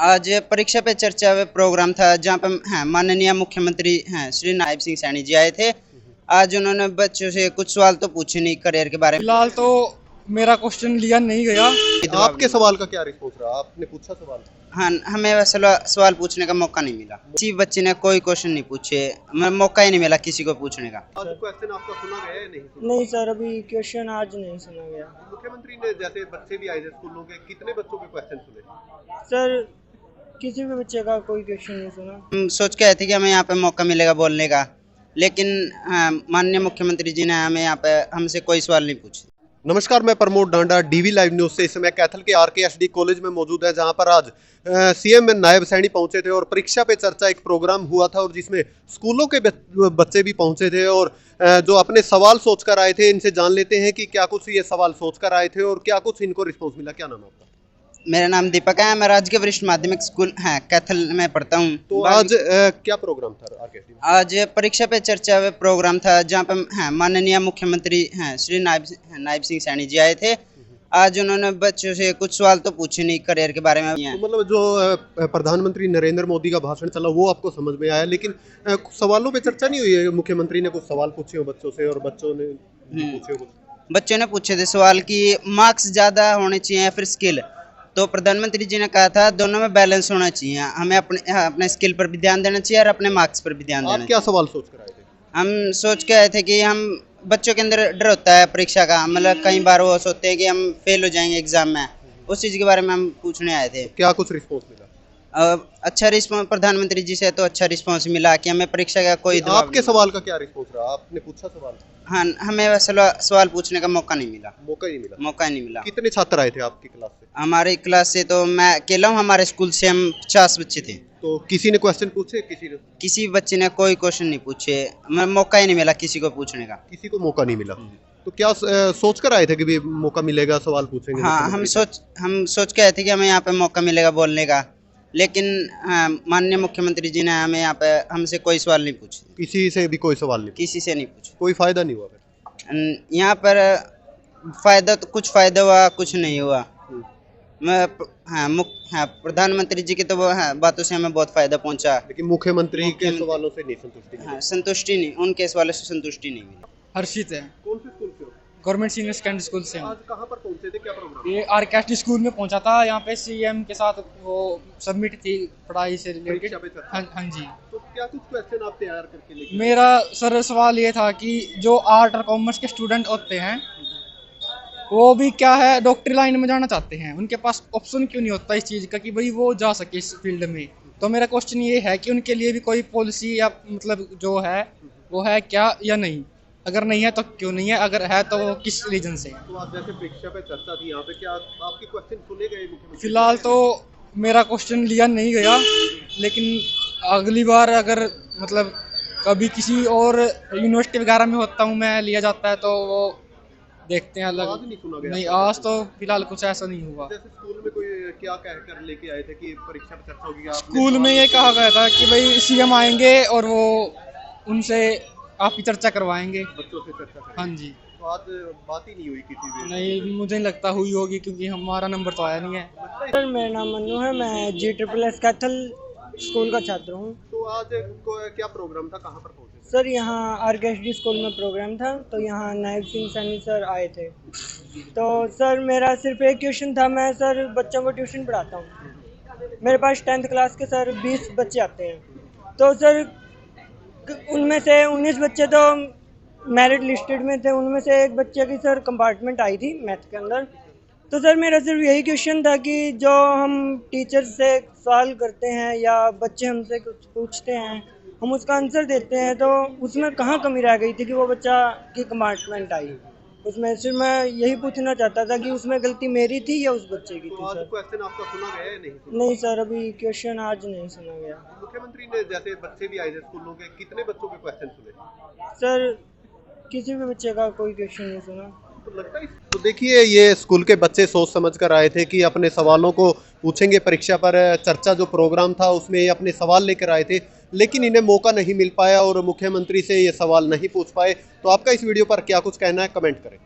आज परीक्षा पे चर्चा वे प्रोग्राम था जहाँ पे माननीय मुख्यमंत्री श्री नायब सिंह सैनी जी आए थे। आज उन्होंने बच्चों से कुछ सवाल तो पूछे नहीं करियर के बारे में। फिलहाल तो मेरा क्वेश्चन लिया नहीं गया। आपके सवाल का क्या रिस्पॉन्स रहा? आपने पूछा सवाल? हाँ, हमें वैसे सवाल पूछने का मौका नहीं मिला। किसी बच्चे ने कोई क्वेश्चन नहीं पूछे, मौका ही नहीं मिला किसी को पूछने का। आज क्वेश्चन आपका सुना गया है नहीं? नहीं सर, अभी क्वेश्चन आज नहीं सुना गया। मुख्यमंत्री ने जैसे बच्चे भी आए थे स्कूलों के, कितने बच्चों के क्वेश्चन सुने? सर किसी भी बच्चे का कोई क्वेश्चन नहीं सुना। हम सोच के आए थे कि हमें यहाँ पे मौका मिलेगा बोलने का, लेकिन माननीय मुख्यमंत्री जी ने हमें यहाँ पे हमसे कोई सवाल नहीं पूछे। नमस्कार, मैं प्रमोद डांडा, डीवी लाइव न्यूज से इस समय कैथल के RKSD कॉलेज में मौजूद है, जहां पर आज CM नायब सैनी पहुंचे थे और परीक्षा पे चर्चा एक प्रोग्राम हुआ था और जिसमें स्कूलों के बच्चे भी पहुंचे थे और जो अपने सवाल सोचकर आए थे, इनसे जान लेते हैं कि क्या कुछ ये सवाल सोचकर आए थे और क्या कुछ इनको रिस्पॉन्स मिला। क्या नाम है आपका? मेरा नाम दीपक है, मैं राजकीय वरिष्ठ माध्यमिक स्कूल कैथल में पढ़ता हूँ। तो आज क्या प्रोग्राम था RKSD में? आज परीक्षा पे चर्चा वे प्रोग्राम था जहाँ पे माननीय मुख्यमंत्री श्री नायब सिंह सैनी जी आए थे। आज उन्होंने बच्चों से कुछ सवाल तो पूछे नहीं करियर के बारे में। तो मतलब जो प्रधानमंत्री नरेंद्र मोदी का भाषण चला वो आपको समझ में आया, लेकिन सवालों पे चर्चा नहीं हुई है? मुख्यमंत्री ने कुछ सवाल पूछे हो बच्चों से और बच्चों ने पूछे हो कुछ? बच्चों ने पूछे थे सवाल कि मार्क्स ज़्यादा होने चाहिए या फिर स्किल। तो प्रधानमंत्री जी ने कहा था दोनों में बैलेंस होना चाहिए, हमें अपने स्किल पर भी ध्यान देना चाहिए और अपने मार्क्स पर भी ध्यान देना चाहिए। क्या सवाल सोच कर आए थे? हम सोच के आए थे कि हम बच्चों के अंदर डर होता है परीक्षा का, मतलब कई बार वो सोचते हैं कि हम फेल हो जाएंगे एग्जाम में, उस चीज़ के बारे में हम पूछने आए थे। क्या कुछ रिस्पॉन्स मिला? अच्छा रिस्पॉन्स प्रधानमंत्री जी से तो अच्छा रिस्पॉन्स मिला कि हमें परीक्षा का कोई दबाव आपके नहीं। सवाल का क्या रिस्पॉन्स रहा? आपने पूछा सवाल? हाँ, हमें वैसे सवाल पूछने का मौका नहीं मिला। मौका ही नहीं मिला? मौका ही नहीं मिला। कितने छात्र आए थे आपकी क्लास से? हमारी क्लास से तो मैं अकेला हूँ, हमारे स्कूल से हम 50 बच्चे थे। तो किसी ने क्वेश्चन पूछे? किसी बच्चे ने कोई क्वेश्चन नहीं पूछे, मौका ही नहीं मिला किसी को पूछने का। किसी को मौका नहीं मिला। तो क्या सोच कर आए थे कि भी मौका मिलेगा, सवाल पूछेंगे? हाँ, हम सोच के आए थे कि हमें यहाँ पे मौका मिलेगा बोलने का, लेकिन माननीय मुख्यमंत्री जी ने हमें यहाँ पे हमसे कोई सवाल नहीं पूछे। किसी से भी कोई सवाल नहीं? किसी से नहीं पूछे। कोई फायदा नहीं हुआ फिर? यहाँ पर फायदा तो कुछ फायदा हुआ, कुछ नहीं हुआ। प्रधानमंत्री जी की तो बातों से हमें बहुत फायदा पहुँचा, लेकिन मुख्यमंत्री के सवालों से नहीं संतुष्टि मिली? संतुष्टि नहीं, उनके सवालों से संतुष्टि नहीं मिली। हर्षित है, कौन से स्कूल से हो? गवर्नमेंट सीनियर सेकेंडरी स्कूल से हूँ। आज कहाँ पर पहुंचे थे, क्या प्रोग्राम? ये RKSD स्कूल में पहुंचा था। यहाँ पे CM के साथ वो सबमिट थी पढ़ाई से रिलेटेड। हाँ जी। तो क्या कुछ क्वेश्चन आप तैयार करके लेके? मेरा सर सवाल ये था कि जो आर्ट और कॉमर्स के स्टूडेंट होते हैं वो भी क्या है डॉक्टरी लाइन में जाना चाहते हैं, उनके पास ऑप्शन क्यों नहीं होता इस चीज़ का कि भाई वो जा सके इस फील्ड में। तो मेरा क्वेश्चन ये है कि उनके लिए भी कोई पॉलिसी या मतलब जो है वो है क्या या नहीं, अगर नहीं है तो क्यों नहीं है, अगर है तो वो किस रीजन से। तो आप जैसे परीक्षा पे चर्चा थी यहाँ पे, क्या आपके क्वेश्चन सुने गए मुख्यमंत्री? फिलहाल तो मेरा क्वेश्चन लिया नहीं गया, लेकिन अगली बार अगर मतलब कभी किसी और यूनिवर्सिटी वगैरह में होता हूँ मैं, लिया जाता है तो वो देखते हैं अलग। आज नहीं सुना गया? नहीं, आज तो फिलहाल कुछ ऐसा नहीं हुआ। जैसे स्कूल में कोई क्या कह कर लेके आए थे कि परीक्षा पे चर्चा होगी? स्कूल में ये कहा गया था कि भाई CM आएंगे और वो उनसे आपकी चर्चा करवाएंगे। बच्चों से चर्चा करेंगे? हाँ जी। तो आज बात ही नहीं हुई किसी से? नहीं, मुझे नहीं लगता हुई होगी क्योंकि हमारा नंबर तो आया नहीं है। सर मेरा नाम मन्नू है, मैं GSSS कैथल स्कूल का छात्र हूँ। तो आज क्या प्रोग्राम था, कहाँ पर पहुंचे थे? सर यहाँ RKSD स्कूल में प्रोग्राम था, तो यहाँ नायब सिंह सैनी सर आए थे। तो सर मेरा सिर्फ एक क्वेश्चन था। मैं सर बच्चों को ट्यूशन पढ़ाता हूँ, मेरे पास 10th क्लास के सर 20 बच्चे आते हैं। तो सर उनमें से 19 बच्चे तो मेरिट लिस्टेड में थे, उनमें से एक बच्चे की सर कंपार्टमेंट आई थी मैथ के अंदर। तो सर मेरा सिर्फ यही क्वेश्चन था कि जो हम टीचर से सवाल करते हैं या बच्चे हमसे कुछ पूछते हैं, हम उसका आंसर देते हैं, तो उसमें कहाँ कमी रह गई थी कि वो बच्चा की कंपार्टमेंट आई। उसमें सिर्फ मैं यही पूछना चाहता था कि उसमें गलती मेरी थी या उस बच्चे की थी। तो आज सर क्वेश्चन आपका सुना गया है नहीं? नहीं सर, अभी क्वेश्चन आज नहीं सुना गया। मुख्यमंत्री ने जैसे बच्चे भी आए थे स्कूलों के, कितने बच्चों के क्वेश्चन सुने? सर किसी भी बच्चे का कोई क्वेश्चन नहीं सुना। तो लगता है तो देखिए, ये स्कूल के बच्चे सोच समझ कर आए थे कि अपने सवालों को पूछेंगे परीक्षा पर। चर्चा जो प्रोग्राम था उसमें ये अपने सवाल लेकर आए थे, लेकिन इन्हें मौका नहीं मिल पाया और मुख्यमंत्री से ये सवाल नहीं पूछ पाए। तो आपका इस वीडियो पर क्या कुछ कहना है, कमेंट करें।